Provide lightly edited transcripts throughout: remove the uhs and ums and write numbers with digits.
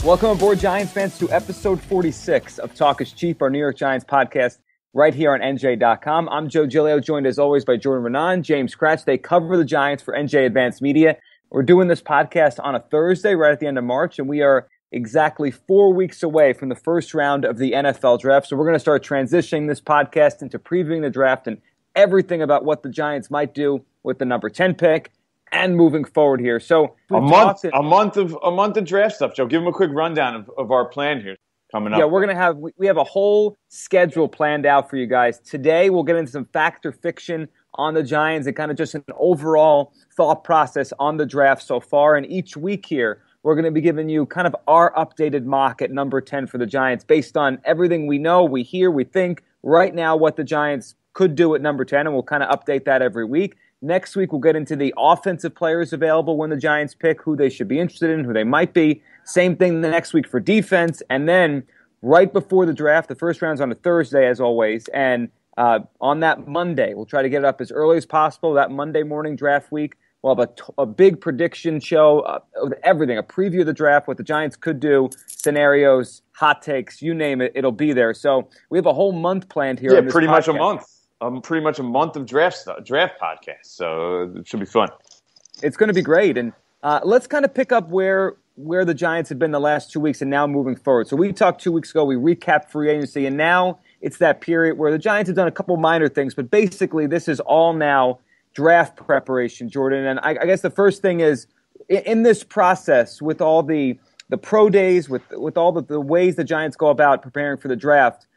Welcome aboard, Giants fans, to episode 46 of Talk is Cheap, our New York Giants podcast, right here on NJ.com. I'm Joe Giglio, joined as always by Jordan Renan, James Kratz. They cover the Giants for NJ Advanced Media. We're doing this podcast on a Thursday, right at the end of March, and we are exactly 4 weeks away from the first round of the NFL draft. So we're going to start transitioning this podcast into previewing the draft and everything about what the Giants might do with the number 10 pick and moving forward here. So a month of draft stuff, Joe. Give them a quick rundown of our plan here coming up. Yeah, we have a whole schedule planned out for you guys. Today we'll get into some fact or fiction on the Giants and kind of just an overall thought process on the draft so far. And each week here, we're going to be giving you kind of our updated mock at number 10 for the Giants based on everything we know, we hear, we think right now what the Giants could do at number 10, and we'll kind of update that every week. Next week, we'll get into the offensive players available when the Giants pick, who they should be interested in, who they might be. Same thing the next week for defense. And then right before the draft, the first round's on a Thursday, as always. And on that Monday, we'll try to get it up as early as possible. That Monday morning draft week, we'll have a big prediction show of everything, a preview of the draft, what the Giants could do, scenarios, hot takes, you name it, it'll be there. So we have a whole month planned here. Yeah, pretty much a month. Pretty much a month of draft podcast, so it should be fun. It's going to be great, and let's kind of pick up where the Giants have been the last 2 weeks and now moving forward. So we talked 2 weeks ago, we recapped free agency, and now it's that period where the Giants have done a couple minor things, but basically this is all now draft preparation, Jordan. And I guess the first thing is, in this process, with all the pro days, with all the ways the Giants go about preparing for the draft,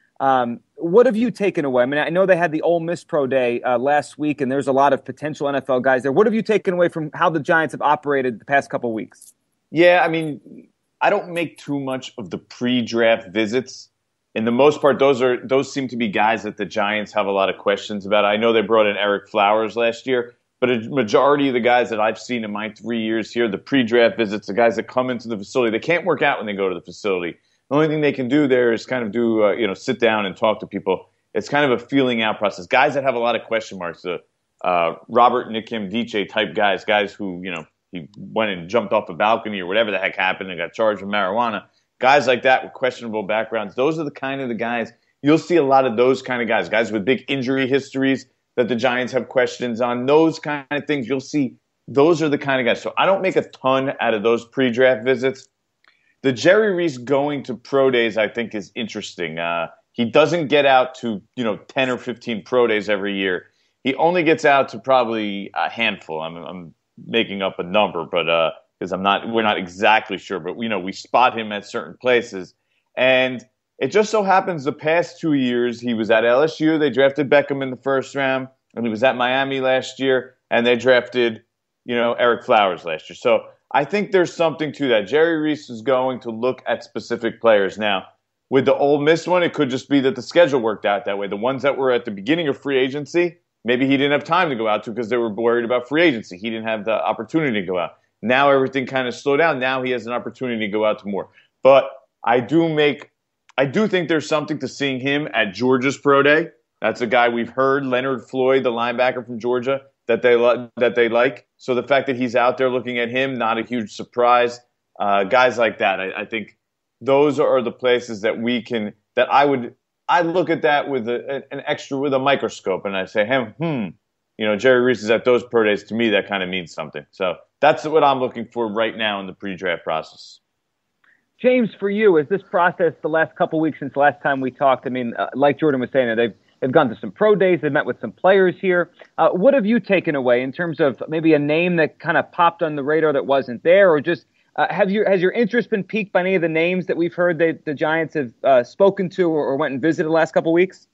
what have you taken away? I mean, I know they had the Ole Miss Pro Day last week, and there's a lot of potential NFL guys there. What have you taken away from how the Giants have operated the past couple of weeks? Yeah, I mean, I don't make too much of the pre-draft visits. In the most part, those seem to be guys that the Giants have a lot of questions about. I know they brought in Eric Flowers last year, but a majority of the guys that I've seen in my 3 years here, the pre-draft visits, the guys that come into the facility, they can't work out when they go to the facility. The only thing they can do there is kind of do, sit down and talk to people. It's kind of a feeling out process. Guys that have a lot of question marks, Robert Nkemdiche type guys who, he went and jumped off a balcony or whatever the heck happened and got charged with marijuana. Guys like that with questionable backgrounds, those are the kind of the guys, you'll see a lot of those kind of guys with big injury histories that the Giants have questions on. Those kind of things, you'll see, those are the kind of guys. So I don't make a ton out of those pre-draft visits. The Jerry Reese going to pro days, I think, is interesting. He doesn't get out to 10 or 15 pro days every year. He only gets out to probably a handful. I'm making up a number, but because we're not exactly sure. But we spot him at certain places, and it just so happens the past 2 years he was at LSU. They drafted Beckham in the first round, and he was at Miami last year, and they drafted Eric Flowers last year. So I think there's something to that. Jerry Reese is going to look at specific players. Now, with the Ole Miss one, it could just be that the schedule worked out that way. The ones that were at the beginning of free agency, maybe he didn't have time to go out to because they were worried about free agency. He didn't have the opportunity to go out. Now everything kind of slowed down. Now he has an opportunity to go out to more. But I do think there's something to seeing him at Georgia's Pro Day. That's a guy we've heard, Leonard Floyd, the linebacker from Georgia, that they like. So the fact that he's out there looking at him, not a huge surprise. Guys like that, I think those are the places that I look at that with with a microscope, and I say, Jerry Reese is at those pro days. To me, that kind of means something. So that's what I'm looking for right now in the pre-draft process. James, for you, is this process the last couple weeks since the last time we talked? I mean, like Jordan was saying, they've gone to some pro days. They've met with some players here. What have you taken away in terms of maybe a name that kind of popped on the radar that wasn't there, or just has your interest been piqued by any of the names that we've heard that the Giants have spoken to or went and visited the last couple weeks?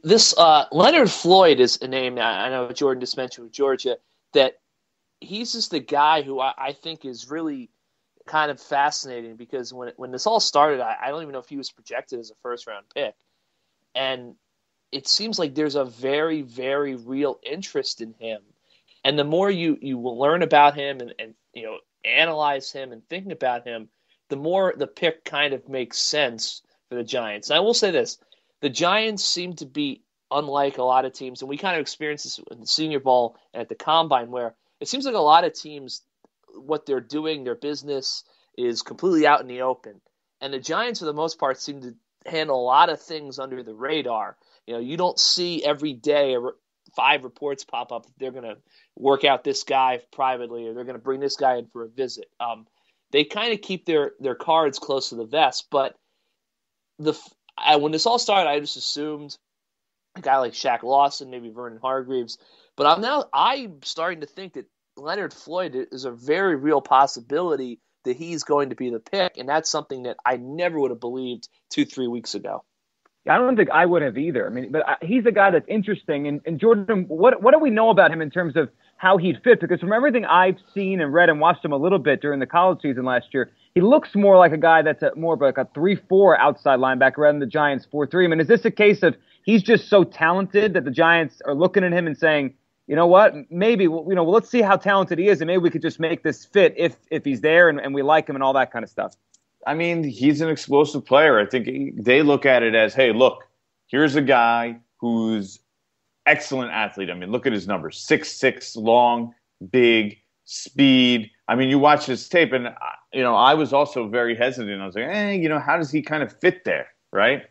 This Leonard Floyd is a name I know Jordan just mentioned with Georgia, that he's just the guy who I think is really kind of fascinating, because when this all started, I don't even know if he was projected as a first-round pick. And it seems like there's a very, very real interest in him. And the more you will learn about him and analyze him and thinking about him, the more the pick kind of makes sense for the Giants. And I will say this, the Giants seem to be unlike a lot of teams, and we kind of experienced this in the Senior Bowl and at the Combine, where it seems like a lot of teams, what they're doing, their business, is completely out in the open. And the Giants, for the most part, seem to handle a lot of things under the radar. You don't see every day 5 reports pop up that they're going to work out this guy privately or they're going to bring this guy in for a visit. They kind of keep their cards close to the vest. But when this all started, I just assumed a guy like Shaq Lawson, maybe Vernon Hargreaves. But I'm starting to think that Leonard Floyd is a very real possibility that he's going to be the pick, and that's something that I never would have believed 2-3 weeks ago. I don't think I would have either. I mean, but he's a guy that's interesting. And Jordan, what do we know about him in terms of how he'd fit? Because from everything I've seen and read and watched him a little bit during the college season last year, he looks more like a guy that's more of like a 3-4 outside linebacker rather than the Giants 4-3. I mean, is this a case of he's just so talented that the Giants are looking at him and saying, you know what, maybe, let's see how talented he is, and maybe we could just make this fit if he's there and we like him and all that kind of stuff? I mean, he's an explosive player. I think they look at it as, hey, look, here's a guy who's excellent athlete. I mean, look at his numbers: 6'6", long, big, speed. I mean, you watch his tape, and I was also very hesitant. I was like, how does he kind of fit there, right?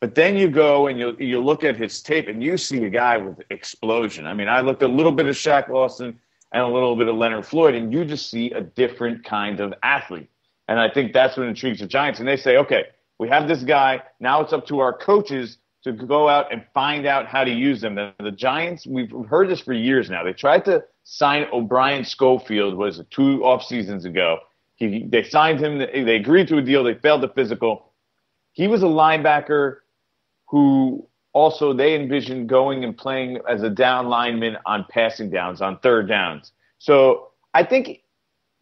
But then you go and you look at his tape, and you see a guy with explosion. I mean, I looked a little bit of Shaq Lawson and a little bit of Leonard Floyd, and you just see a different kind of athlete. And I think that's what intrigues the Giants. And they say, okay, we have this guy. Now it's up to our coaches to go out and find out how to use them. The Giants, we've heard this for years now. They tried to sign O'Brien Schofield, 2 off seasons ago. They signed him. They agreed to a deal. They failed the physical. He was a linebacker who also they envisioned going and playing as a down lineman on passing downs, on third downs. So I think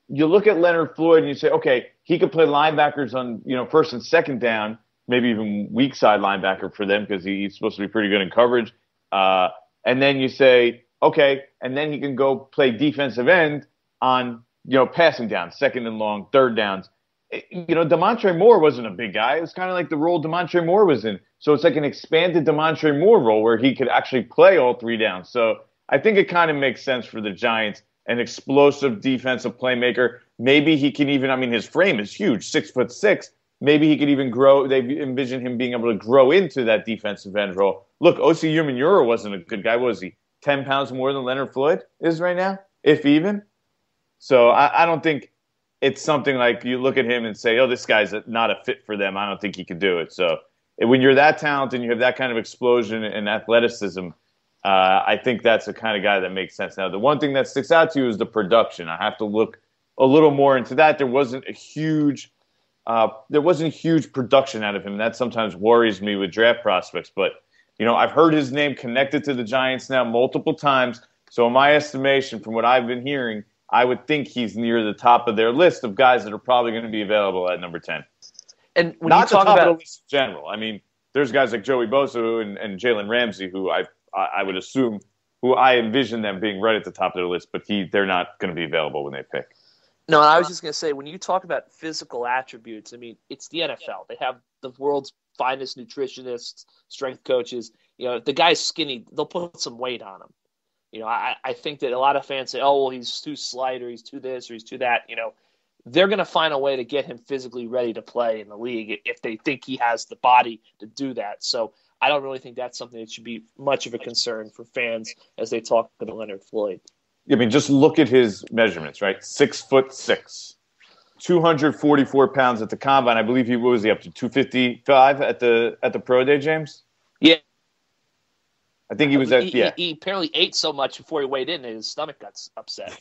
you look at Leonard Floyd and you say, okay, he could play linebackers on, first and second down, maybe even weak side linebacker for them because he's supposed to be pretty good in coverage. And then you say, okay, and then he can go play defensive end on, passing downs, second and long, third downs. Demontre Moore wasn't a big guy. It was kind of like the role Demontre Moore was in. So it's like an expanded Demontre Moore role where he could actually play all 3 downs. So I think it kind of makes sense for the Giants. An explosive defensive playmaker. Maybe he can even, his frame is huge, 6'6". Maybe he could even grow. They envision him being able to grow into that defensive end role. Look, Osi Umenyiora wasn't a good guy. What was he? 10 pounds more than Leonard Floyd is right now, if even. So I don't think it's something like you look at him and say, oh, this guy's not a fit for them. I don't think he could do it. So when you're that talented and you have that kind of explosion and athleticism, I think that's the kind of guy that makes sense. Now, the one thing that sticks out to you is the production. I have to look a little more into that. There wasn't huge production out of him. That sometimes worries me with draft prospects. But, I've heard his name connected to the Giants now multiple times. So in my estimation, from what I've been hearing, I would think he's near the top of their list of guys that are probably going to be available at number 10. And when not you talk the top about of the list in general. I mean, there's guys like Joey Bosa and Jalen Ramsey who I would assume, who I envision them being right at the top of their list, but they're not going to be available when they pick. No, and I was just going to say, when you talk about physical attributes, it's the NFL. They have the world's finest nutritionists, strength coaches. If the guy's skinny, they'll put some weight on him. I think that a lot of fans say, oh, well, he's too slight or he's too this or he's too that. They're going to find a way to get him physically ready to play in the league if they think he has the body to do that. So I don't really think that's something that should be much of a concern for fans as they talk about Leonard Floyd. Just look at his measurements, right? 6'6", 244 pounds at the combine. I believe what was he up to? 255 at the pro day, James? Yeah. I think he was at, yeah. He apparently ate so much before he weighed in and his stomach got upset.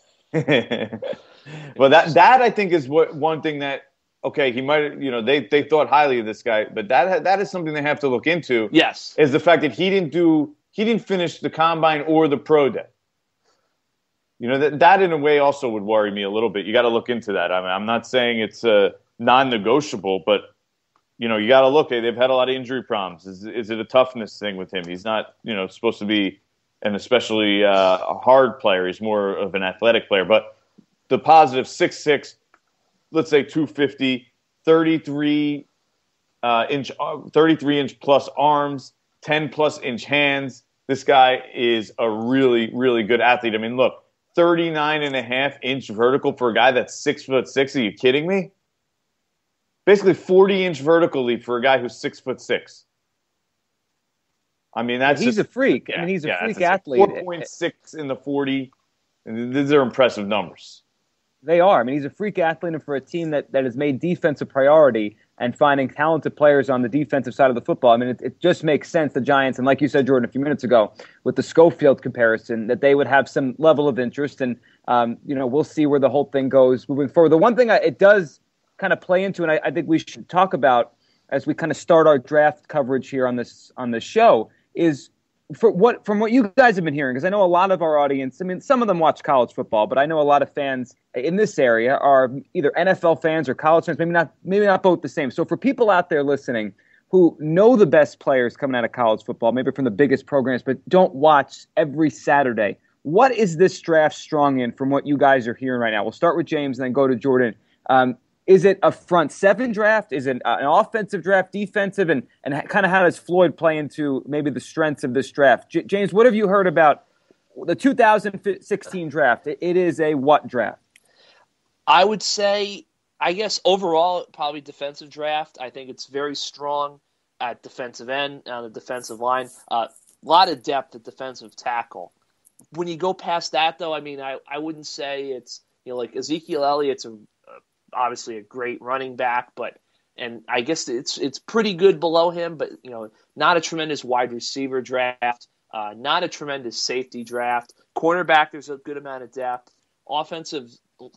Well, that I think is one thing that, okay, he might, they thought highly of this guy, but that is something they have to look into. Yes. Is the fact that he didn't finish the combine or the pro day. That in a way also would worry me a little bit. You got to look into that. I mean, I'm not saying it's non-negotiable, but you got to look. They've had a lot of injury problems. Is it a toughness thing with him? He's not, supposed to be an especially a hard player. He's more of an athletic player. But the positive 6'6", let's say 250, 33 inch plus arms, 10 plus inch hands. This guy is a really, really good athlete. I mean, look, 39.5 inch vertical for a guy that's 6'6". Are you kidding me? basically 40-inch vertical leap for a guy who's 6'6". I mean, that's he's just, a freak. Yeah, I mean, he's a yeah, freak that's athlete. 4.6 in the 40. And these are impressive numbers. They are. I mean, he's a freak athlete, and for a team that has made defense a priority and finding talented players on the defensive side of the football, I mean, it just makes sense, the Giants, and like you said, Jordan, a few minutes ago, with the Schofield comparison, that they would have some level of interest, and, we'll see where the whole thing goes moving forward. The one thing it does kind of play into, and I think we should talk about as we kind of start our draft coverage here on this show, is from what you guys have been hearing, because I know a lot of our audience, I mean, some of them watch college football, but I know a lot of fans in this area are either NFL fans or college fans, maybe not both the same. So for people out there listening who know the best players coming out of college football, maybe from the biggest programs, but don't watch every Saturday, what is this draft strong in from what you guys are hearing right now? We'll start with James and then go to Jordan. Is it a front seven draft? Is it an offensive draft, defensive? And kind of how does Floyd play into maybe the strengths of this draft? James, what have you heard about the 2016 draft? It is a what draft? I would say, I guess overall, probably defensive draft. I think it's very strong at defensive end, on the defensive line. A lot of depth at defensive tackle. When you go past that, though, I mean, I wouldn't say it's, like Ezekiel Elliott's obviously a great running back, and I guess it's pretty good below him, but not a tremendous wide receiver draft, not a tremendous safety draft. Cornerback, there's a good amount of depth. Offensive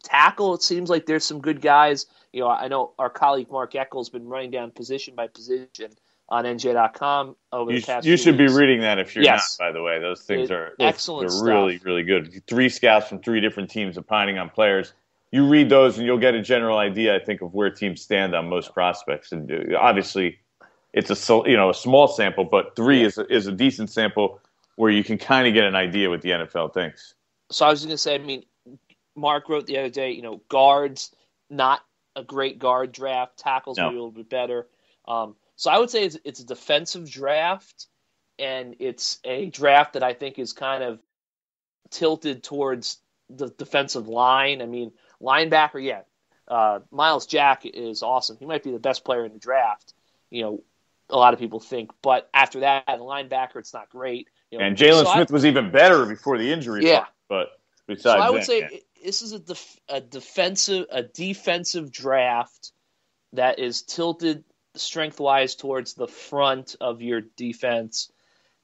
tackle, it seems like there's some good guys. I know our colleague Mark Eckel's been running down position by position on NJ.com over the past You few should weeks. be reading that if you're Yes. not, by the way. Those things are excellent they're stuff. really, really good. 3 scouts from 3 different teams opining on players. You read those and you'll get a general idea, I think, of where teams stand on most prospects. And obviously, it's a small sample, but 3 is a decent sample where you can kind of get an idea what the NFL thinks. So I was going to say, I mean, Mark wrote the other day, guards, not a great guard draft. Tackles maybe a little bit better. So I would say it's a defensive draft, and it's a draft that I think is kind of tilted towards the defensive line. I mean, linebacker, Miles Jack is awesome. He might be the best player in the draft, a lot of people think. But after that, the linebacker, it's not great. And Jalen Smith was even better before the injury. Yeah. But besides so I would say this is a defensive draft that is tilted strength-wise towards the front of your defense.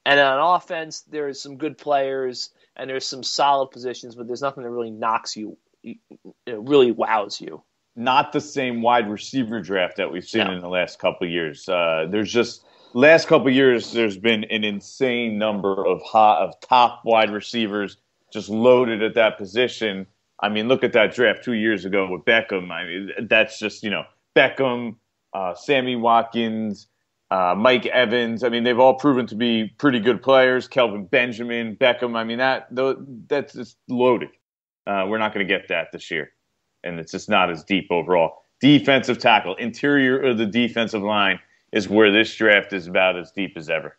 And on offense, there's some good players and there's some solid positions, but there's nothing that really knocks you, really wows you. Not the same wide receiver draft that we've seen in the last couple of years. Last couple of years, there's been an insane number of top wide receivers just loaded at that position. I mean, look at that draft 2 years ago with Beckham. I mean, that's just, Beckham, Sammy Watkins, Mike Evans. I mean, they've all proven to be pretty good players. Kelvin Benjamin, Beckham. I mean, that's just loaded. We're not going to get that this year, and it's just not as deep overall. Defensive tackle, interior of the defensive line is where this draft is about as deep as ever.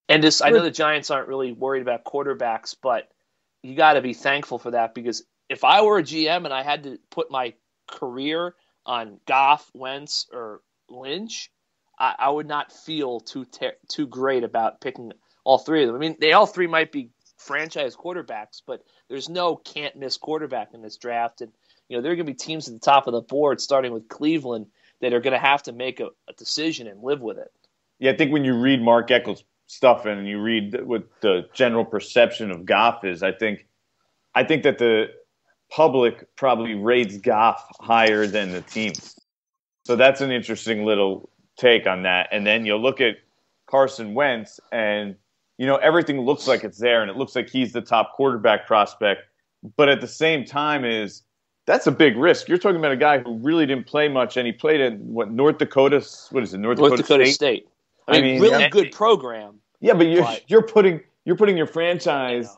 And I know the Giants aren't really worried about quarterbacks, but you got to be thankful for that, because if I were a GM and I had to put my career on Goff, Wentz, or Lynch, I would not feel too great about picking all 3 of them. I mean, they all 3 might be franchise quarterbacks, but there's no can't-miss quarterback in this draft. And, there are going to be teams at the top of the board, starting with Cleveland, that are going to have to make a decision and live with it. Yeah, I think when you read Mark Eckel's stuff and you read what the general perception of Goff is, I think that the public probably rates Goff higher than the team. So that's an interesting little take on that. And then you'll look at Carson Wentz and, everything looks like it's there and it looks like he's the top quarterback prospect. But at the same time that's a big risk. You're talking about a guy who really didn't play much, and he played at North Dakota State? I mean, really good program. Yeah, but you're putting your franchise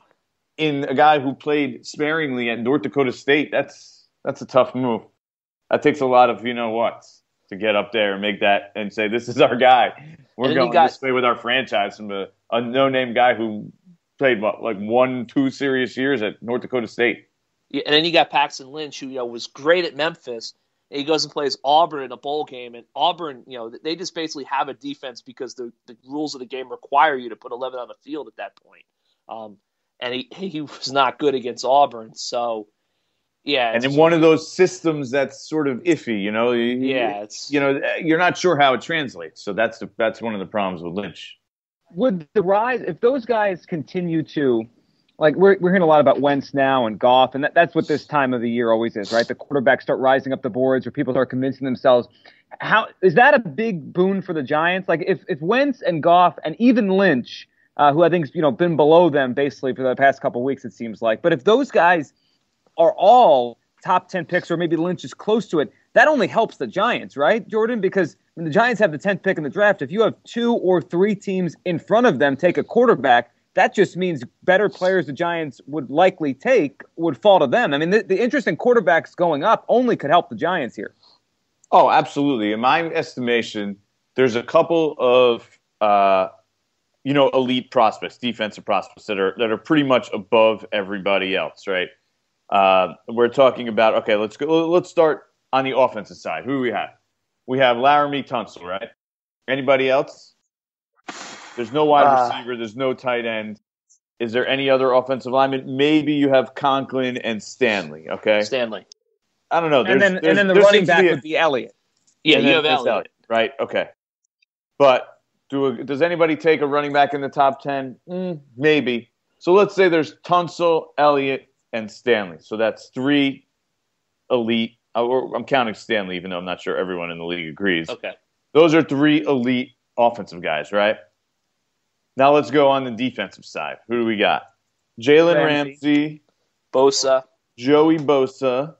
in a guy who played sparingly at North Dakota State. That's a tough move. That takes a lot of to get up there and make that and say, this is our guy. We're going this way with our franchise from a no-name guy who played 1-2 serious years at North Dakota State. Yeah, and then you got Paxton Lynch, who was great at Memphis, and he goes and plays Auburn in a bowl game, and Auburn, they just basically have a defense because the rules of the game require you to put 11 on the field at that point. And he was not good against Auburn, so yeah. And in one of those systems that's sort of iffy, you're not sure how it translates. So that's one of the problems with Lynch. Would the rise, if those guys continue to, like we're hearing a lot about Wentz now and Goff, and that's what this time of the year always is, right? The quarterbacks start rising up the boards, or people start convincing themselves. How is that a big boon for the Giants? Like if Wentz and Goff and even Lynch, who I think's been below them basically for the past couple of weeks, it seems like, but if those guys are all top 10 picks, or maybe Lynch is close to it, that only helps the Giants, right, Jordan? Because when the Giants have the 10th pick in the draft, if you have 2 or 3 teams in front of them take a quarterback, that just means better players the Giants would likely take would fall to them. I mean, the interest in quarterbacks going up only could help the Giants here. Oh, absolutely. In my estimation, there's a couple of elite prospects, defensive prospects that are pretty much above everybody else, right? We're talking about, okay, let's start on the offensive side. Who do we have? We have Laramie Tunsil, right? Anybody else? There's no wide receiver. There's no tight end. Is there any other offensive lineman? Maybe you have Conklin and Stanley, okay? Stanley. I don't know. And then the running back would be Elliott. Yeah, you have Elliott. Right, okay. But does anybody take a running back in the top 10? Maybe. So let's say there's Tunsil, Elliott, and Stanley. So that's 3 elite. I'm counting Stanley, even though I'm not sure everyone in the league agrees. Okay. Those are 3 elite offensive guys, right? Now let's go on the defensive side. Who do we got? Jalen Ramsey, Bosa, Joey Bosa,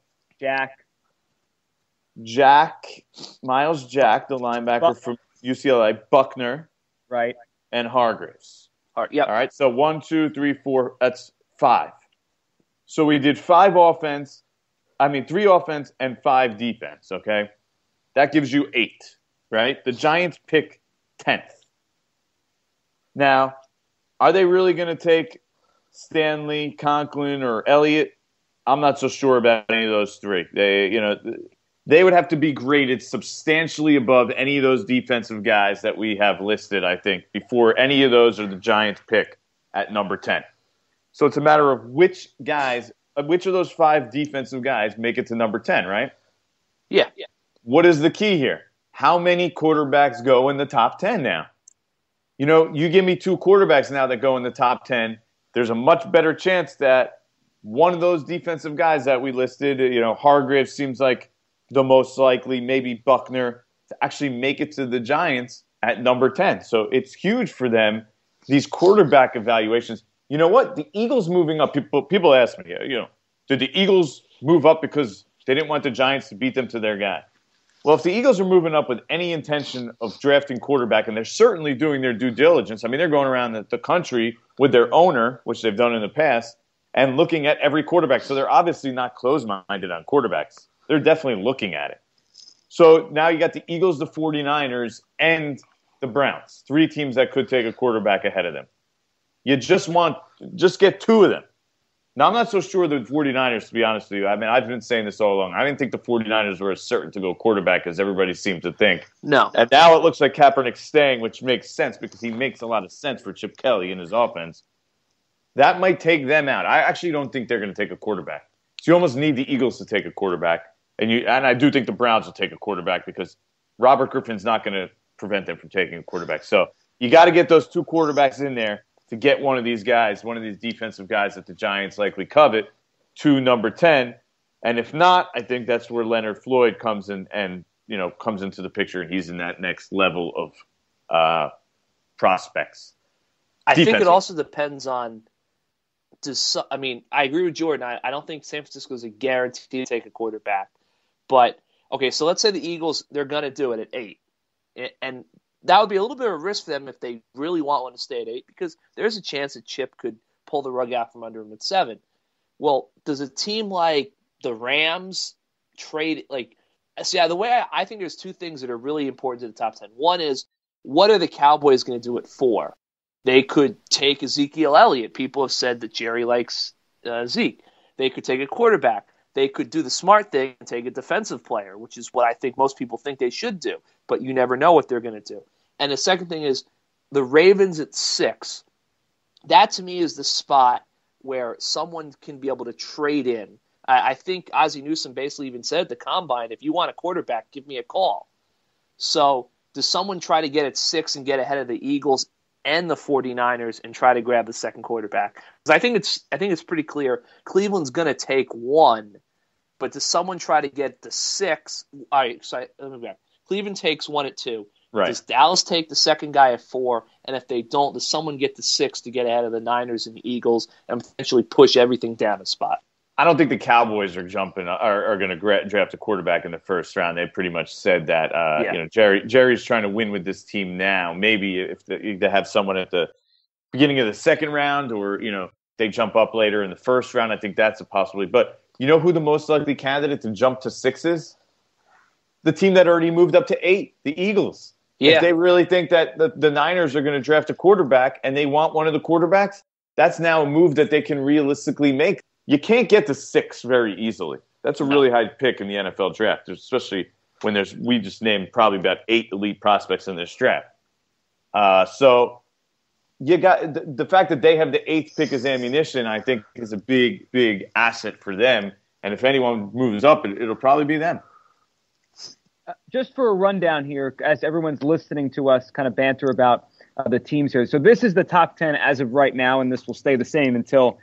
Miles Jack, the linebacker from UCLA, Buckner, right, and Hargreaves. Yep. All right, so 1, 2, 3, 4, that's 5. So we did 3 offense and 5 defense, okay? That gives you 8, right? The Giants pick 10th. Now, are they really going to take Stanley, Conklin, or Elliott? I'm not so sure about any of those 3. They would have to be graded substantially above any of those defensive guys that we have listed, I think, before any of those are the Giants pick at number 10. So it's a matter of which of those 5 defensive guys make it to number 10, right? Yeah. What is the key here? How many quarterbacks go in the top 10 now? You give me 2 quarterbacks now that go in the top 10, there's a much better chance that one of those defensive guys that we listed, Hargreaves seems like the most likely, maybe Buckner, to actually make it to the Giants at number 10. So it's huge for them, these quarterback evaluations. You know what? The Eagles moving up, people ask me, did the Eagles move up because they didn't want the Giants to beat them to their guy? Well, if the Eagles are moving up with any intention of drafting quarterback, and they're certainly doing their due diligence, I mean, they're going around the country with their owner, which they've done in the past, and looking at every quarterback. So they're obviously not closed-minded on quarterbacks. They're definitely looking at it. So now you got the Eagles, the 49ers, and the Browns. 3 teams that could take a quarterback ahead of them. You just get 2 of them. Now, I'm not so sure the 49ers, to be honest with you. I mean, I've been saying this all along. I didn't think the 49ers were as certain to go quarterback as everybody seemed to think. No. And now it looks like Kaepernick's staying, which makes sense because he makes a lot of sense for Chip Kelly in his offense. That might take them out. I actually don't think they're going to take a quarterback. So you almost need the Eagles to take a quarterback. And I do think the Browns will take a quarterback because Robert Griffin's not going to prevent them from taking a quarterback. So you got to get those 2 quarterbacks in there to get one of these guys, one of these defensive guys that the Giants likely covet, to number 10. And if not, I think that's where Leonard Floyd comes in and comes into the picture, and he's in that next level of prospects. I think it also depends on I agree with Jordan. I don't think San Francisco is a guarantee to take a quarterback. But, okay, so let's say the Eagles, they're going to do it at 8. And that would be a little bit of a risk for them if they really want one to stay at 8, because there's a chance that Chip could pull the rug out from under him at 7. Well, does a team like the Rams trade – the way I think there's 2 things that are really important to the top 10. One is, what are the Cowboys going to do at 4? They could take Ezekiel Elliott. People have said that Jerry likes Zeke. They could take a quarterback. they could do the smart thing and take a defensive player, which is what I think most people think they should do. But you never know what they're going to do. And the second thing is the Ravens at 6. That, to me, is the spot where someone can be able to trade in. I think Ozzie Newsome basically even said at the Combine, if you want a quarterback, give me a call. So does someone try to get at 6 and get ahead of the Eagles and the 49ers and try to grab the second quarterback? Because I think it's pretty clear Cleveland's going to take 1, but does someone try to get the 6? All right, so let me back. Cleveland takes 1 at 2. Right. Does Dallas take the second guy at 4? And if they don't, does someone get the 6 to get ahead of the Niners and the Eagles and potentially push everything down a spot? I don't think the Cowboys are going to draft a quarterback in the first round. They pretty much said that. Jerry's trying to win with this team now. Maybe if they have someone at the beginning of the second round, or they jump up later in the first round. I think that's a possibility. But you know who the most likely candidate to jump to 6 is? The team that already moved up to 8, the Eagles. Yeah. If they really think that the Niners are going to draft a quarterback and they want one of the quarterbacks, that's now a move that they can realistically make. You can't get to 6 very easily. That's a really high pick in the NFL draft, especially when we just named probably about 8 elite prospects in this draft. So you got the fact that they have the 8th pick as ammunition, I think, is a big, big asset for them. And if anyone moves up, it'll probably be them. Just for a rundown here, as everyone's listening to us kind of banter about the teams here. So this is the top 10 as of right now, and this will stay the same until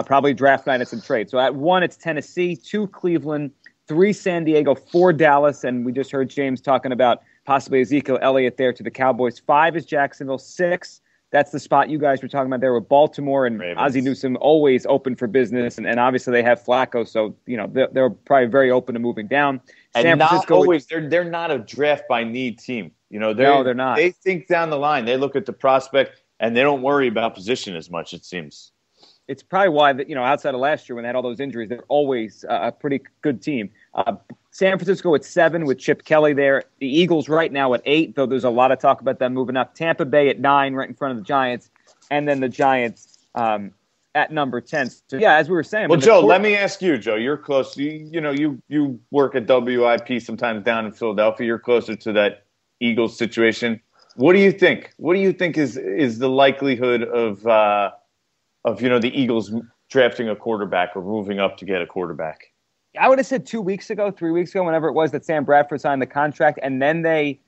probably draft night and some trade. So at 1, it's Tennessee, 2, Cleveland, 3, San Diego, 4, Dallas, and we just heard James talking about possibly Ezekiel Elliott there to the Cowboys. 5 is Jacksonville, 6, that's the spot you guys were talking about there with Baltimore, and Ravens. Ozzie Newsome always open for business, and obviously they have Flacco, so they're probably very open to moving down. And San Francisco, not always. They're not a draft by need team. No, they're not. They think down the line. They look at the prospect, and they don't worry about position as much, it seems. It's probably why that outside of last year when they had all those injuries, they're always a pretty good team. San Francisco at 7 with Chip Kelly there. The Eagles right now at 8, though there's a lot of talk about them moving up. Tampa Bay at 9, right in front of the Giants, and then the Giants at number 10. So yeah, as we were saying. Well, Joe, let me ask you, Joe. You're close. You work at WIP sometimes down in Philadelphia. You're closer to that Eagles situation. What do you think? What do you think is the likelihood of the Eagles drafting a quarterback or moving up to get a quarterback? I would have said 2 weeks ago, 3 weeks ago, whenever it was that Sam Bradford signed the contract, and then they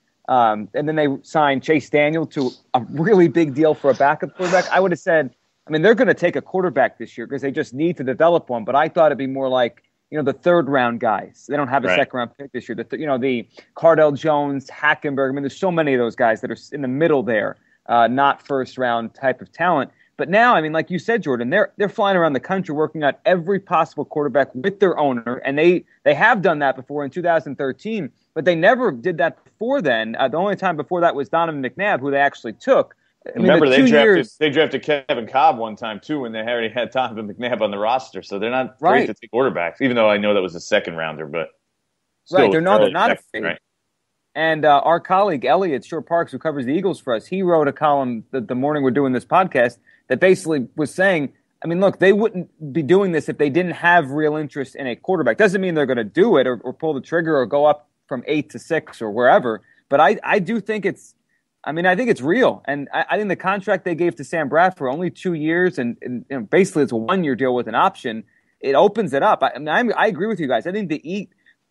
signed Chase Daniel to a really big deal for a backup quarterback. I would have said, they're going to take a quarterback this year because they just need to develop one. But I thought it'd be more like the third round guys. They don't have a second round pick this year. The Cardell Jones, Hackenberg. There's so many of those guys that are in the middle there, not first round type of talent. But now, like you said, Jordan, they're flying around the country working out every possible quarterback with their owner, and they have done that before in 2013, but they never did that before then. The only time before that was Donovan McNabb, who they actually took. Remember, they drafted Kevin Cobb one time, too, when they already had Donovan McNabb on the roster, so they're not afraid to take quarterbacks, even though I know that was a second-rounder. But right, they're not afraid. Right. And our colleague, Elliot Shore Parks, who covers the Eagles for us, he wrote a column the morning we're doing this podcast that basically was saying, look, they wouldn't be doing this if they didn't have real interest in a quarterback. Doesn't mean they're going to do it or pull the trigger or go up from 8 to 6 or wherever. But I do think I think it's real. And I think the contract they gave to Sam Bradford for only 2 years and basically it's a 1-year deal with an option. It opens it up. I agree with you guys. I think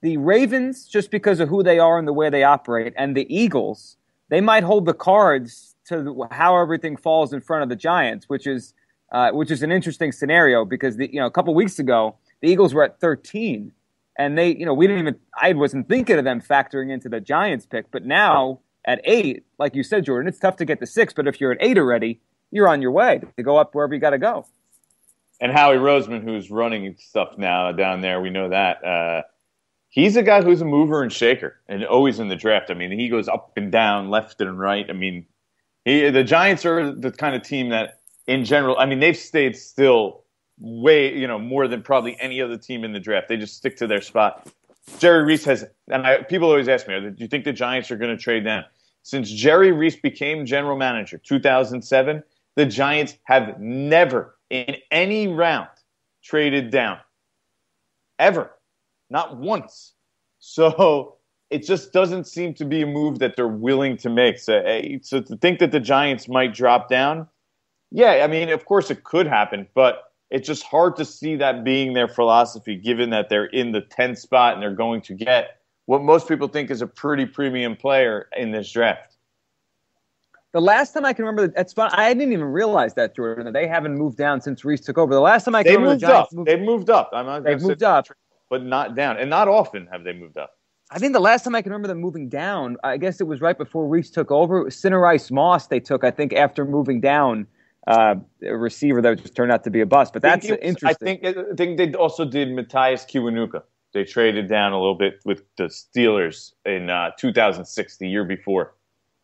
the Ravens, just because of who they are and the way they operate, and the Eagles, they might hold the cards to how everything falls in front of the Giants, which is an interesting scenario because a couple weeks ago the Eagles were at 13, and I wasn't thinking of them factoring into the Giants pick, but now at 8, like you said, Jordan, it's tough to get to 6, but if you're at 8 already, you're on your way to go up wherever you got to go. And Howie Roseman, who's running stuff now down there, we know that. He's a guy who's a mover and shaker and always in the draft. He goes up and down, left and right. The Giants are the kind of team that, in general, they've stayed still way, more than probably any other team in the draft. They just stick to their spot. Jerry Reese people always ask me, do you think the Giants are going to trade down? Since Jerry Reese became general manager, 2007, the Giants have never in any round traded down. Ever. Not once. So it just doesn't seem to be a move that they're willing to make. So to think that the Giants might drop down, yeah, I mean, of course it could happen, but it's just hard to see that being their philosophy, given that they're in the 10th spot and they're going to get what most people think is a pretty premium player in this draft. The last time I can remember, that's fun. I didn't even realize that, Jordan, that they haven't moved down since Reese took over. The last time I can remember, the Giants they've moved up. They've moved up, but not down, and not often have they moved up. I think the last time I can remember them moving down, I guess it was right before Reese took over. It was Sinner-Rice Moss they took, I think, after moving down, a receiver that just turned out to be a bust. But that's interesting. I think they also did Matthias Kiwanuka. They traded down a little bit with the Steelers in 2006, the year before,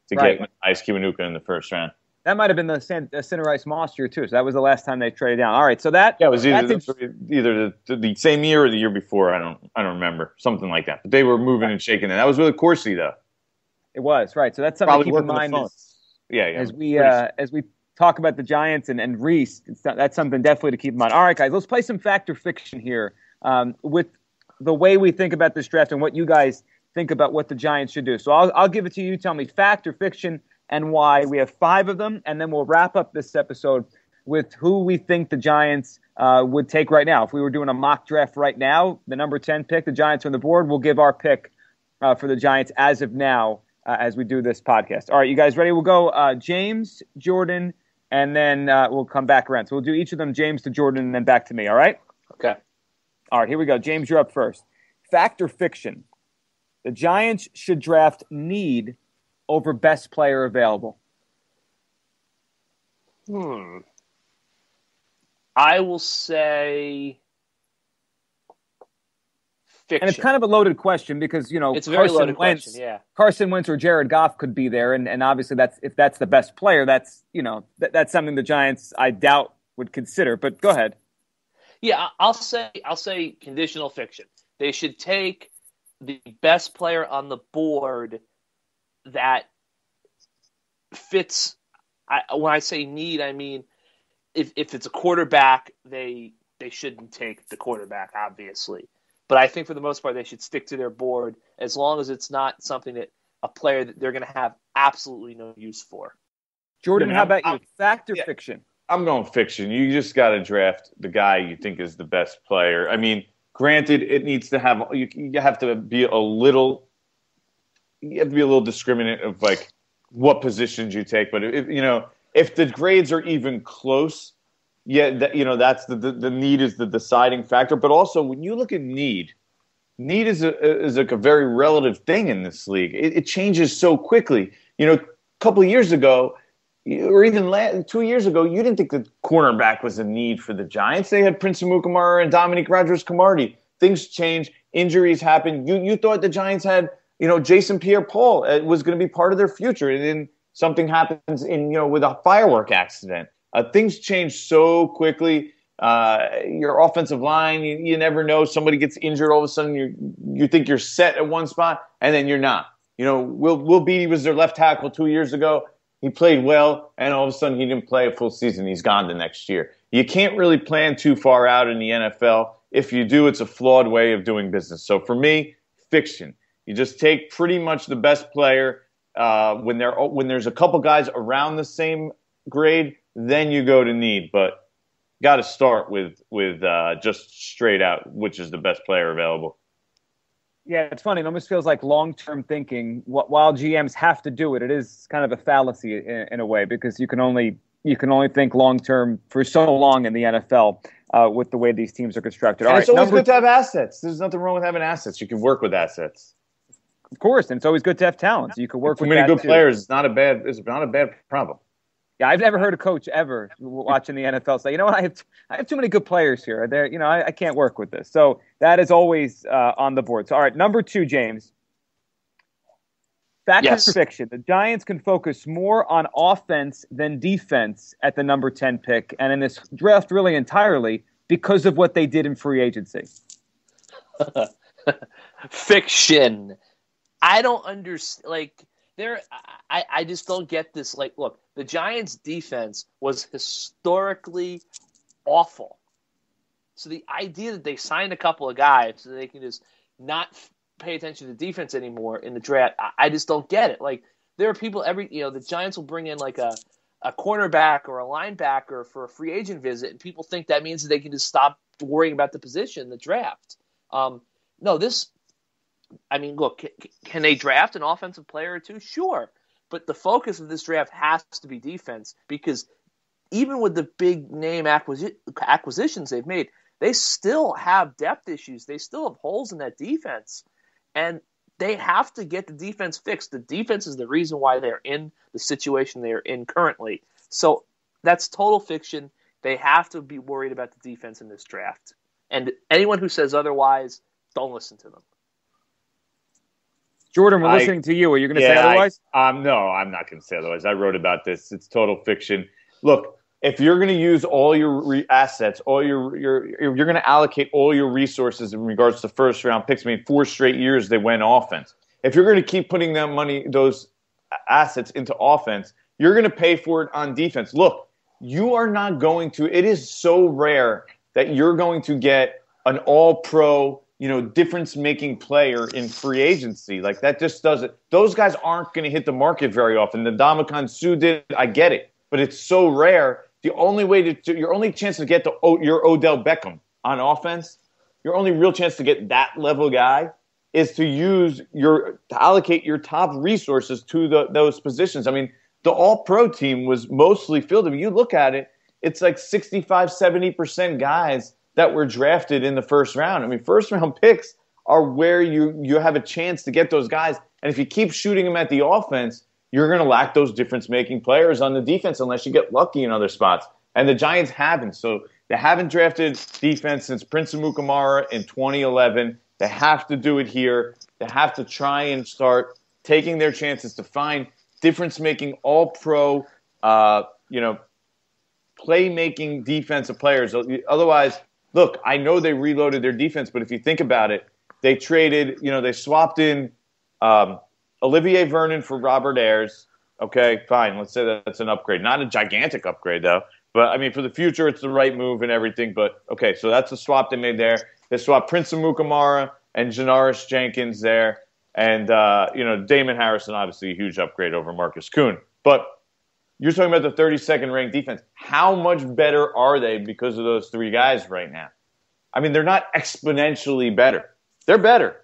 to get Matthias Kiwanuka in the first round. That might have been the Sinner-Rice Moss year, too. So that was the last time they traded down. All right, so that... Yeah, it was either the same year or the year before. I don't remember. Something like that. But they were moving and shaking. And that was really Corsi, though. It was, right. So that's something to keep in mind as we talk about the Giants and Reese. That's something definitely to keep in mind. All right, guys, let's play some fact or fiction here with the way we think about this draft and what you guys think about what the Giants should do. So I'll give it to you. Tell me fact or fiction and why. We have 5 of them, and then we'll wrap up this episode with who we think the Giants would take right now. If we were doing a mock draft right now, the number 10 pick, the Giants on the board, we'll give our pick for the Giants as of now as we do this podcast. All right, you guys ready? We'll go James, Jordan, and then we'll come back around. So we'll do each of them, James to Jordan, and then back to me, all right? Okay. All right, here we go. James, you're up first. Fact or fiction? The Giants should draft need over best player available. I will say fiction. And it's kind of a loaded question because, it's a very loaded question, yeah. Carson Wentz or Jared Goff could be there, and obviously if that's the best player, that's that's something the Giants I doubt would consider. But go ahead. Yeah, I'll say conditional fiction. They should take the best player on the board that fits. When I say need, I mean if it's a quarterback, they shouldn't take the quarterback, obviously. But I think for the most part, they should stick to their board as long as it's not something that a player that they're going to have absolutely no use for. Jordan, how about you? Fact or fiction? I'm going fiction. You just got to draft the guy you think is the best player. I mean, granted, it needs to have you have to be a little discriminate of like what positions you take. But if the grades are even close, that's the need is the deciding factor. But also when you look at need is like a very relative thing in this league. It changes so quickly. A couple of years ago, or even 2 years ago, you didn't think the cornerback was a need for the Giants. They had Prince Amukamara and Dominique Rodgers-Cromartie. Things change. Injuries happen. You thought the Giants had, Jason Pierre-Paul was going to be part of their future. And then something happens with a firework accident. Things change so quickly. Your offensive line, you never know. Somebody gets injured. All of a sudden, you think you're set at one spot, and then you're not. Will Beatty was their left tackle 2 years ago. He played well, and all of a sudden he didn't play a full season. He's gone the next year. You can't really plan too far out in the NFL. If you do, it's a flawed way of doing business. So for me, fiction. You just take pretty much the best player when there's a couple guys around the same grade, then you go to need. But got to start with just straight out which is the best player available. Yeah, it's funny. It almost feels like long-term thinking. While GMs have to do it, it is kind of a fallacy in a way because you can only think long-term for so long in the NFL with the way these teams are constructed. And it's always good to have assets. There's nothing wrong with having assets. You can work with assets. Of course, and it's always good to have talent. So you can work with too many good players. It's not a bad problem. Yeah, I've never heard a coach ever watching the NFL say, I have too many good players here. I can't work with this. So that is always on the board. So, all right, number 2, James. Fact or fiction? The Giants can focus more on offense than defense at the number 10 pick, and in this draft really entirely because of what they did in free agency. Fiction. I don't understand. I just don't get this. Look, the Giants' defense was historically awful. So the idea that they signed a couple of guys so they can just not pay attention to defense anymore in the draft, I just don't get it. Like, there are people the Giants will bring in like a cornerback or a linebacker for a free agent visit, and people think that means that they can just stop worrying about the position in the draft. Look, can they draft an offensive player or two? Sure. But the focus of this draft has to be defense, because even with the big name acquisitions they've made, they still have depth issues. They still have holes in that defense. And they have to get the defense fixed. The defense is the reason why they're in the situation they're in currently. So that's total fiction. They have to be worried about the defense in this draft. And anyone who says otherwise, don't listen to them. Jordan, we're listening to you. Are you going to say otherwise? No, I'm not going to say otherwise. I wrote about this. It's total fiction. Look, if you're going to use all your assets, you're going to allocate all your resources in regards to first round picks. I mean, 4 straight years they went offense. If you're going to keep putting those assets into offense, you're going to pay for it on defense. Look, you are not going to. It is so rare that you're going to get an all-pro, difference-making player in free agency. Like, that just doesn't. Those guys aren't going to hit the market very often. The Ndamukong Suh did. I get it, but it's so rare. The only way your only chance to get your Odell Beckham on offense, your only real chance to get that level guy is to allocate your top resources to those positions. I mean, the All-Pro team was mostly filled. I mean, you look at it, it's like 65, 70% guys that were drafted in the first round. I mean, first-round picks are where you have a chance to get those guys. And if you keep shooting them at the offense, you're going to lack those difference-making players on the defense unless you get lucky in other spots. And the Giants haven't. So they haven't drafted defense since Prince Amukamara in 2011. They have to do it here. They have to try and start taking their chances to find difference-making, all-pro, playmaking defensive players. Otherwise, look, I know they reloaded their defense, but if you think about it, they traded, they swapped in Olivier Vernon for Robert Ayers. Okay, fine. Let's say that's an upgrade. Not a gigantic upgrade, though. But, I mean, for the future, it's the right move and everything. But, okay, so that's the swap they made there. They swapped Prince Amukamara and Janoris Jenkins there. And, Damon Harrison, obviously a huge upgrade over Marcus Kuhn. But you're talking about the 32nd ranked defense. How much better are they because of those 3 guys right now? I mean, they're not exponentially better. They're better.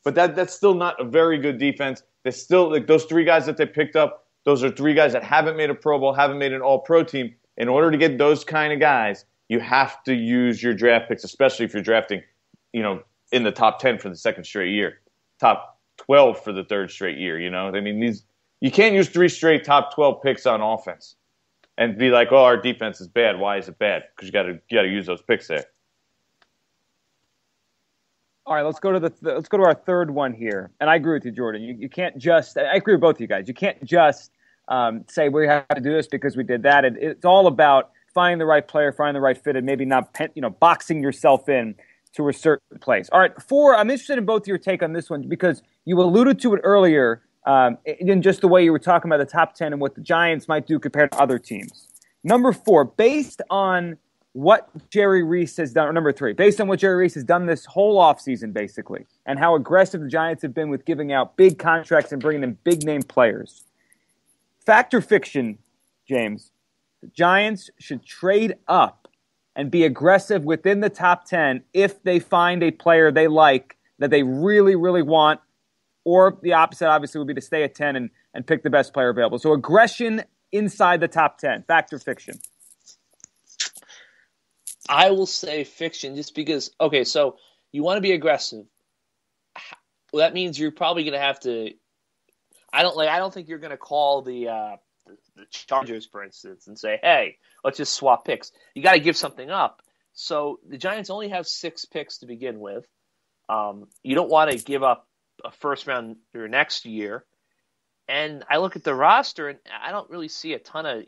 But that's still not a very good defense. They're still, like, those 3 guys that they picked up, those are 3 guys that haven't made a Pro Bowl, haven't made an All-Pro team. In order to get those kind of guys, you have to use your draft picks, especially if you're drafting, in the top 10 for the second straight year, top 12 for the third straight year. I mean, you can't use 3 straight top 12 picks on offense and be like, oh, our defense is bad. Why is it bad? Because you got to use those picks there. All right, let's go to our third one here. And I agree with you, Jordan. You can't just. I agree with both of you guys. You can't just say we have to do this because we did that. It's all about finding the right player, finding the right fit, and maybe not boxing yourself in to a certain place. All right, 4. I'm interested in both of your take on this one because you alluded to it earlier in just the way you were talking about the top 10 and what the Giants might do compared to other teams. Number 4, based on what Jerry Reese has done, or number 3, based on what Jerry Reese has done this whole offseason, basically, and how aggressive the Giants have been with giving out big contracts and bringing in big-name players. Fact or fiction, James, the Giants should trade up and be aggressive within the top 10 if they find a player they like that they really, really want, or the opposite, obviously, would be to stay at 10 and pick the best player available. So aggression inside the top 10. Fact or fiction? I will say fiction just because, okay, so you want to be aggressive. Well, that means you're probably going to have to – I don't think you're going to call the Chargers, for instance, and say, hey, let's just swap picks. You got to give something up. So the Giants only have 6 picks to begin with. You don't want to give up a first round or next year. And I look at the roster, and I don't really see a ton of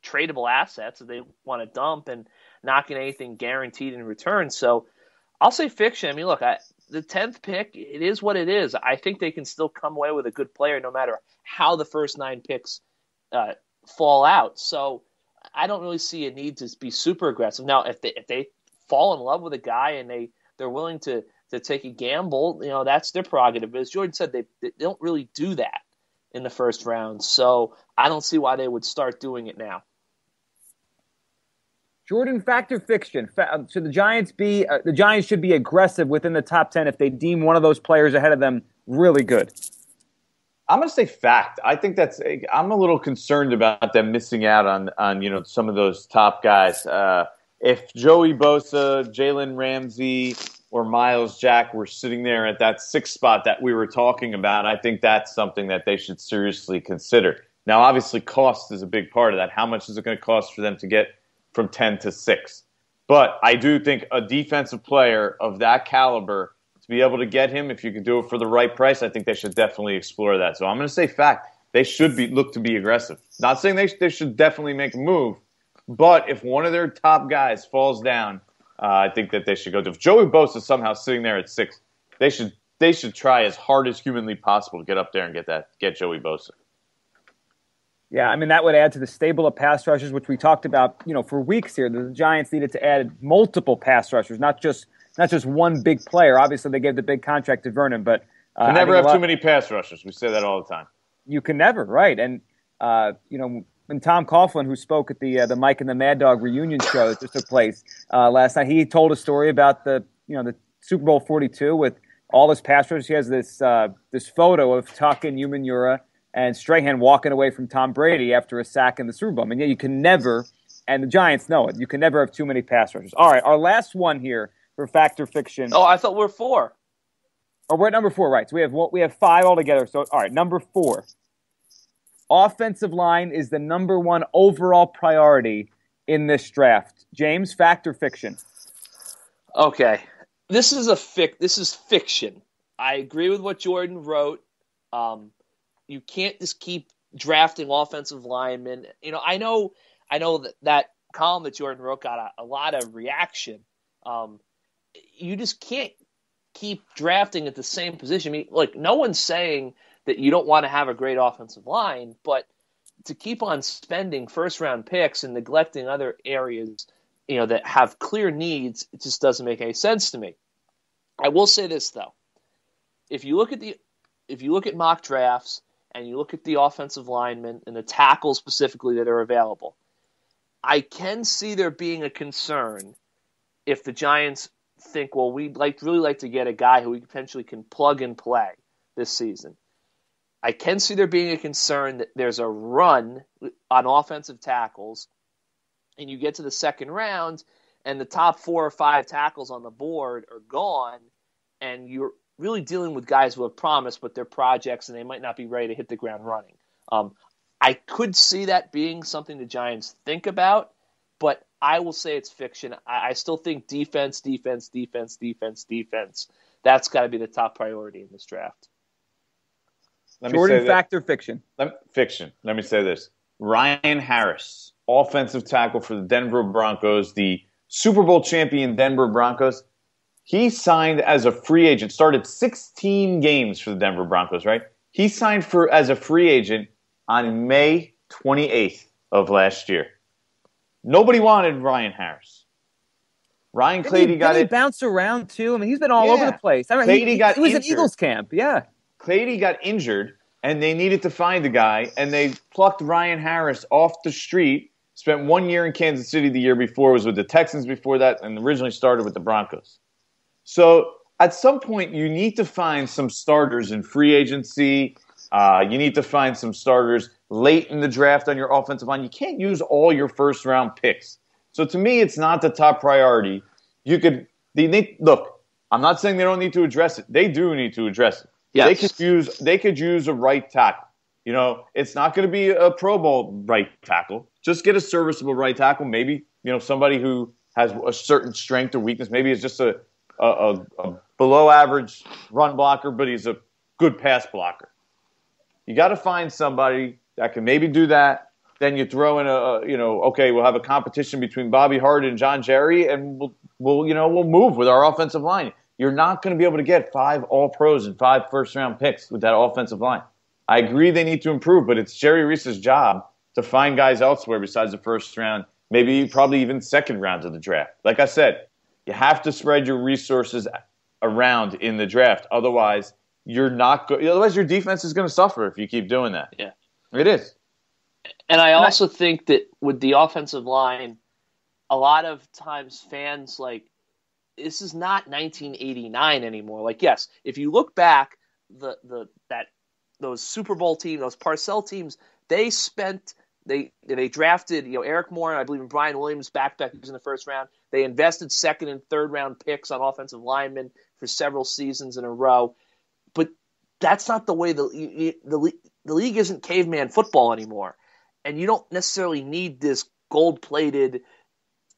tradable assets that they want to dump and not get anything guaranteed in return. So I'll say fiction. I mean, look, the 10th pick, it is what it is. I think they can still come away with a good player no matter how the first 9 picks fall out. So I don't really see a need to be super aggressive. Now, if they fall in love with a guy and they're willing to take a gamble, that's their prerogative. But as Jordan said, they don't really do that in the first round. So I don't see why they would start doing it now. Jordan, fact or fiction? Should the Giants the Giants should be aggressive within the top 10 if they deem one of those players ahead of them really good? I'm going to say fact. I think I'm a little concerned about them missing out on some of those top guys. If Joey Bosa, Jalen Ramsey, or Miles Jack were sitting there at that sixth spot that we were talking about, I think that's something that they should seriously consider. Now, obviously, cost is a big part of that. How much is it going to cost for them to get from 10 to 6? But I do think a defensive player of that caliber, to be able to get him, if you can do it for the right price, I think they should definitely explore that. So I'm going to say fact. They should look to be aggressive. Not saying they should definitely make a move, but if one of their top guys falls down, I think that they should go to. If Joey Bosa is somehow sitting there at 6, they should try as hard as humanly possible to get up there and get Joey Bosa. Yeah, I mean, that would add to the stable of pass rushers, which we talked about, for weeks here. The Giants needed to add multiple pass rushers, not just one big player. Obviously, they gave the big contract to Vernon, but you never have too many pass rushers. We say that all the time. You can never, right? And when Tom Coughlin, who spoke at the Mike and the Mad Dog reunion show that just took place last night, he told a story about the Super Bowl 42 with all his pass rushers. He has this photo of Tuck and Umanura and Strahan walking away from Tom Brady after a sack in the Super Bowl. I mean, you can never, and the Giants know it, you can never have too many pass rushers. All right, our last one here for fact or fiction. Oh, I thought we were 4. Oh, we're at number 4, right. So we have 5 altogether. So, all right, number 4. Offensive line is the number 1 overall priority in this draft. James, fact or fiction? Okay. This is fiction. I agree with what Jordan wrote. You can't just keep drafting offensive linemen. I know that column that Jordan wrote got a lot of reaction. You just can't keep drafting at the same position. I mean, no one's saying that you don't want to have a great offensive line, but to keep on spending first-round picks and neglecting other areas, that have clear needs, it just doesn't make any sense to me. I will say this though: if you look at mock drafts and you look at the offensive linemen and the tackles specifically that are available, I can see there being a concern if the Giants think, well, we'd really like to get a guy who we potentially can plug and play this season. I can see there being a concern that there's a run on offensive tackles, and you get to the second round, and the top 4 or 5 tackles on the board are gone, and you're really dealing with guys who have promise, but they're projects, and they might not be ready to hit the ground running. I could see that being something the Giants think about, but I will say it's fiction. I still think defense. That's got to be the top priority in this draft. Jordan, fact or fiction? Fiction. Let me say this. Ryan Harris, offensive tackle for the Denver Broncos, the Super Bowl champion Denver Broncos. He signed as a free agent, started 16 games for the Denver Broncos, right? He signed as a free agent on May 28th of last year. Nobody wanted Ryan Harris. Ryan Clady got it. He bounced around too. I mean, he's been all over the place. I mean, he was in Eagles camp. Yeah. Clady got injured, and they needed to find a guy, and they plucked Ryan Harris off the street. Spent 1 year in Kansas City the year before, was with the Texans before that, and originally started with the Broncos. So at some point, you need to find some starters in free agency. You need to find some starters late in the draft on your offensive line. You can't use all your first-round picks. So to me, it's not the top priority. Look, I'm not saying they don't need to address it. They do need to address it. Yes. They could use a right tackle. It's not going to be a Pro Bowl right tackle. Just get a serviceable right tackle. Maybe, somebody who has a certain strength or weakness. Maybe it's just a below average run blocker, but he's a good pass blocker. You got to find somebody that can maybe do that. Then you throw in we'll have a competition between Bobby Hart and John Jerry, and we'll move with our offensive line. You're not going to be able to get 5 All-Pros and 5 first-round picks with that offensive line. I agree they need to improve, but it's Jerry Reese's job to find guys elsewhere besides the first round, probably even second rounds of the draft. Like I said, You have to spread your resources around in the draft. Otherwise, you're not good. Otherwise, your defense is going to suffer if you keep doing that. Yeah, it is. And I also think that with the offensive line, a lot of times fans this is not 1989 anymore. Like, yes, if you look back, those Super Bowl teams, those Parcells teams, they drafted Eric Moore and I believe Brian Williams back in the first round. They invested second and third round picks on offensive linemen for several seasons in a row. But that's not the way the league isn't caveman football anymore. And you don't necessarily need this gold-plated,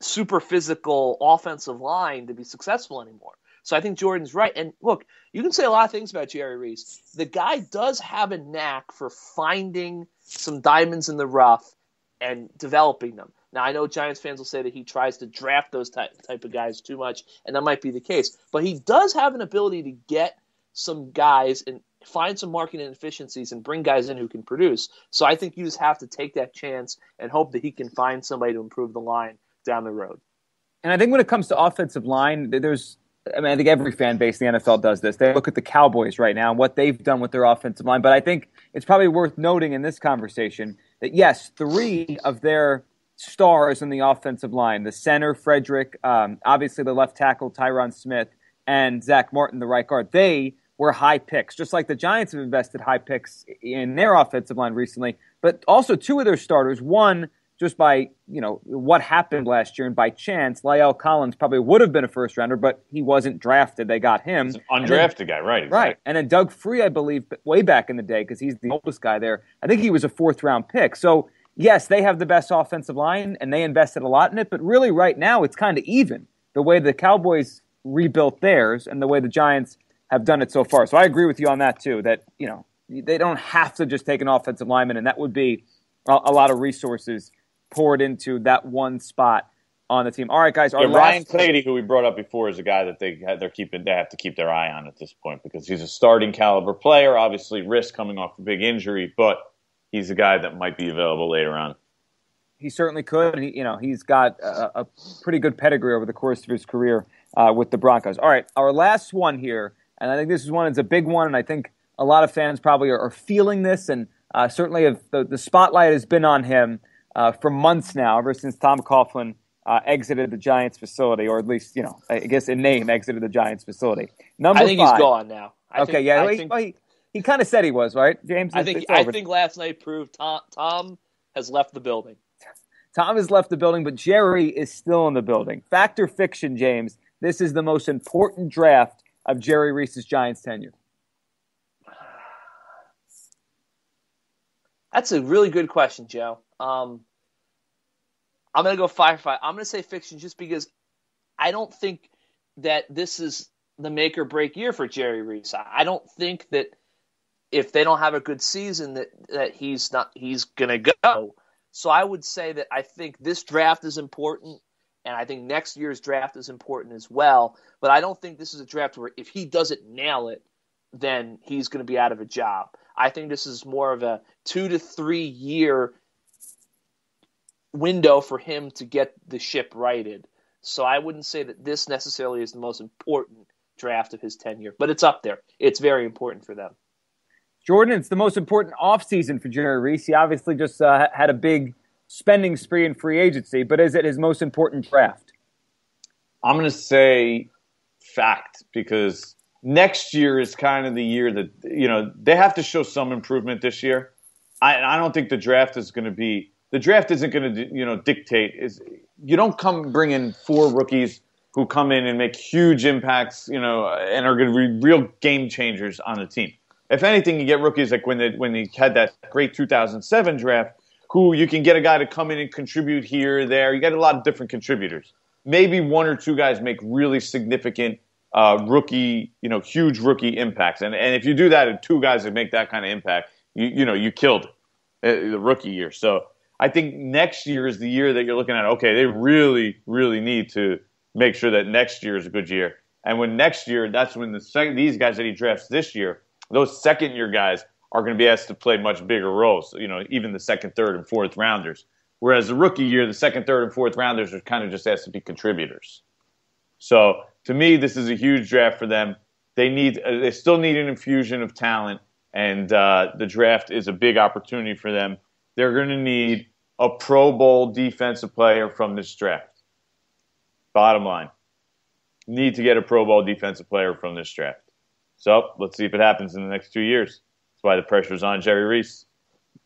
super physical offensive line to be successful anymore. So I think Jordan's right. And look, you can say a lot of things about Jerry Reese. The guy does have a knack for finding some diamonds in the rough and developing them. Now, I know Giants fans will say that he tries to draft those type of guys too much, and that might be the case. But he does have an ability to get some guys and find some marketing inefficiencies and bring guys in who can produce. So I think you just have to take that chance and hope that he can find somebody to improve the line down the road. And I think when it comes to offensive line, I think every fan base in the NFL does this. They look at the Cowboys right now and what they've done with their offensive line. But I think it's probably worth noting in this conversation that, yes, 3 of their stars in the offensive line, the center, Frederick, obviously the left tackle, Tyron Smith, and Zach Martin, the right guard, they were high picks, just like the Giants have invested high picks in their offensive line recently. But also 2 of their starters, one just by, what happened last year and by chance, La'el Collins probably would have been a first rounder, but he wasn't drafted. They got him. He's an undrafted guy, right? Exactly. Right. And then Doug Free, I believe, way back in the day, because he's the oldest guy there, I think he was a 4th round pick. So, yes, they have the best offensive line and they invested a lot in it, but really right now it's kind of even the way the Cowboys rebuilt theirs and the way the Giants have done it so far. So I agree with you on that too, that, they don't have to just take an offensive lineman, and that would be a lot of resources poured into that one spot on the team. All right, guys. Ryan Clady, who we brought up before, is a guy that they have to keep their eye on at this point because he's a starting caliber player. Obviously, risk coming off a big injury, but he's a guy that might be available later on. He certainly could. He's got a pretty good pedigree over the course of his career with the Broncos. All right, our last one here, and I think this is one. It's a big one, and I think a lot of fans probably are feeling this, and certainly if the spotlight has been on him for months now, ever since Tom Coughlin exited the Giants facility, or at least, I guess in name exited the Giants facility. I think 5. He's gone now. He kind of said he was, right, James? I think last night proved Tom has left the building. Tom has left the building, but Jerry is still in the building. Fact or fiction, James? This is the most important draft of Jerry Reese's Giants tenure. That's a really good question, Joe. I'm going to go 5 for 5. I'm going to say fiction just because I don't think that this is the make or break year for Jerry Reese. I don't think that if they don't have a good season that he's going to go. So I would say that I think this draft is important, and I think next year's draft is important as well. But I don't think this is a draft where if he doesn't nail it, then he's going to be out of a job. I think this is more of a 2 to 3 year window for him to get the ship righted. So I wouldn't say that this necessarily is the most important draft of his tenure, but it's up there. It's very important for them. Jordan, it's the most important offseason for Jerry Reese. He obviously just had a big spending spree in free agency, but is it his most important draft? I'm going to say fact, because next year is kind of the year that, they have to show some improvement this year. I don't think the draft isn't going to, dictate. You don't come bring in 4 rookies who come in and make huge impacts, and are going to be real game changers on the team. If anything, you get rookies like when they had that great 2007 draft, who you can get a guy to come in and contribute here or there. You get a lot of different contributors. Maybe 1 or 2 guys make really significant rookie, huge rookie impacts. And if you do that, and 2 guys that make that kind of impact, you killed it, the rookie year. So I think next year is the year that you're looking at, okay, they really, really need to make sure that next year is a good year. And when next year, that's when these guys that he drafts this year, those second-year guys are going to be asked to play much bigger roles, even the second, third, and fourth rounders. Whereas the rookie year, the second, third, and fourth rounders are kind of just asked to be contributors. So to me, this is a huge draft for them. They still need an infusion of talent, and the draft is a big opportunity for them. They're going to need a Pro Bowl defensive player from this draft. Bottom line, need to get a Pro Bowl defensive player from this draft. So let's see if it happens in the next 2 years. That's why the pressure's on Jerry Reese.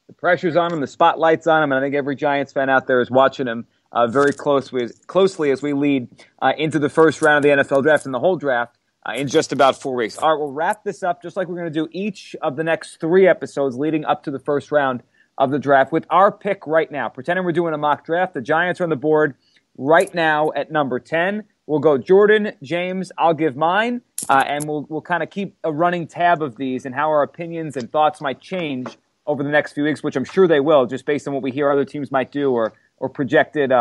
The pressure's on him, the spotlight's on him, and I think every Giants fan out there is watching him very closely as we lead into the first round of the NFL draft and the whole draft in just about 4 weeks. All right, we'll wrap this up just like we're going to do each of the next 3 episodes leading up to the first round of the draft with our pick right now. Pretending we're doing a mock draft. The Giants are on the board right now at number 10. We'll go Jordan, James, I'll give mine, and we'll kind of keep a running tab of these and how our opinions and thoughts might change over the next few weeks, which I'm sure they will, just based on what we hear other teams might do or projected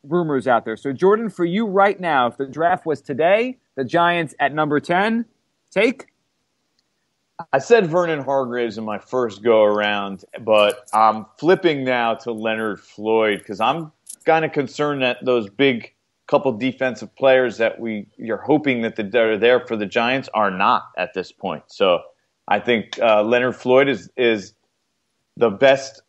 rumors out there. So, Jordan, for you right now, if the draft was today, the Giants at number 10, take? I said Vernon Hargreaves in my first go-around, but I'm flipping now to Leonard Floyd because I'm kind of concerned that those big couple defensive players that you're hoping that are there for the Giants are not at this point. So I think Leonard Floyd is the best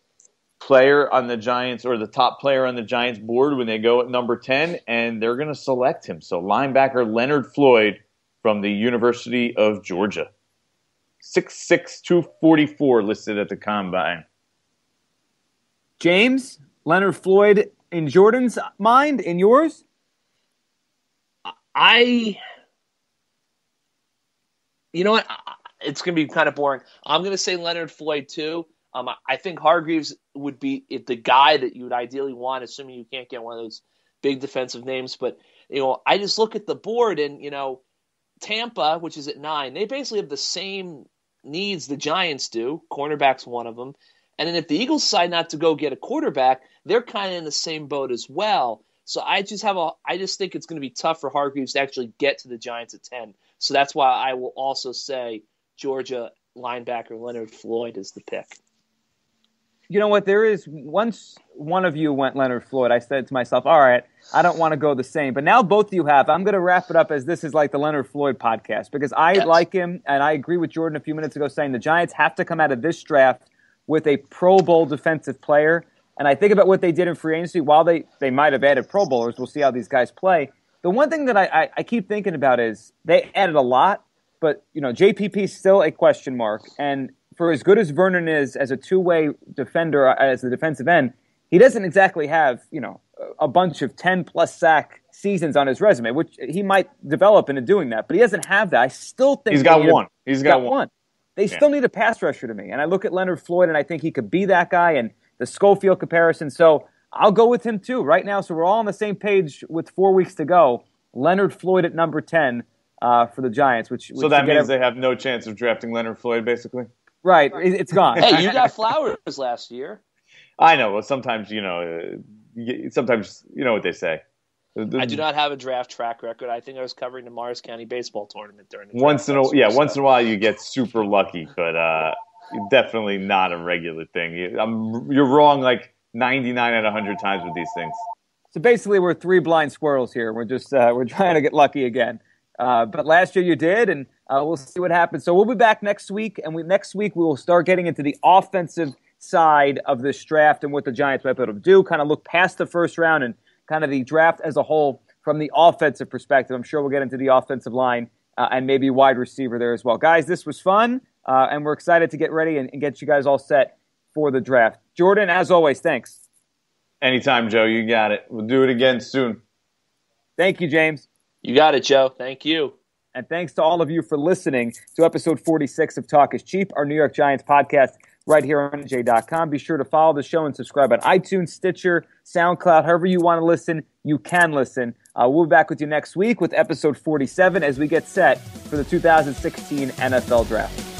player on the Giants or the top player on the Giants board when they go at number 10, and they're going to select him. So linebacker Leonard Floyd from the University of Georgia. 6'6", 244 listed at the combine. James, Leonard Floyd in Jordan's mind, in yours? You know what? It's going to be kind of boring. I'm going to say Leonard Floyd too. I think Hargreaves would be the guy that you would ideally want, assuming you can't get one of those big defensive names. But, I just look at the board and, Tampa, which is at 9, they basically have the same needs the Giants do. Cornerback's one of them. And then if the Eagles decide not to go get a quarterback, they're kind of in the same boat as well. So I just think it's going to be tough for Hargreaves to actually get to the Giants at 10. So that's why I will also say Georgia linebacker Leonard Floyd is the pick. You know what? Once one of you went Leonard Floyd, I said to myself, all right, I don't want to go the same. But now both of you have. I'm going to wrap it up as this is like the Leonard Floyd podcast because I like him, and I agree with Jordan a few minutes ago saying the Giants have to come out of this draft with a Pro Bowl defensive player. And I think about what they did in free agency. While they might have added Pro Bowlers, we'll see how these guys play. The one thing that I keep thinking about is they added a lot, but JPP is still a question mark. And for as good as Vernon is as a two-way defender, as a defensive end, he doesn't exactly have a bunch of 10-plus sack seasons on his resume, which he might develop into doing that. But he doesn't have that. I still think he's got one. He's got one. They still need a pass rusher to me. And I look at Leonard Floyd, and I think he could be that guy. And the Schofield comparison. So I'll go with him too right now. So we're all on the same page with 4 weeks to go. Leonard Floyd at number 10 for the Giants. So that means they have no chance of drafting Leonard Floyd, basically? Right. It's gone. Hey, you got Flowers last year. I know. Well, sometimes, sometimes you know what they say. I do not have a draft track record. I think I was covering the Morris County baseball tournament during the draft. Once in a while you get super lucky, but definitely not a regular thing. You're wrong like 99 out of 100 times with these things. So basically, we're 3 blind squirrels here. We're just we're trying to get lucky again. But last year you did, and we'll see what happens. So we'll be back next week, and next week we will start getting into the offensive side of this draft and what the Giants might be able to do. Kind of look past the first round and kind of the draft as a whole from the offensive perspective. I'm sure we'll get into the offensive line and maybe wide receiver there as well. Guys, this was fun. And we're excited to get ready and get you guys all set for the draft. Jordan, as always, thanks. Anytime, Joe. You got it. We'll do it again soon. Thank you, James. You got it, Joe. Thank you. And thanks to all of you for listening to episode 46 of Talk is Cheap, our New York Giants podcast right here on NJ.com. Be sure to follow the show and subscribe on iTunes, Stitcher, SoundCloud, however you want to listen, you can listen. We'll be back with you next week with episode 47 as we get set for the 2016 NFL Draft.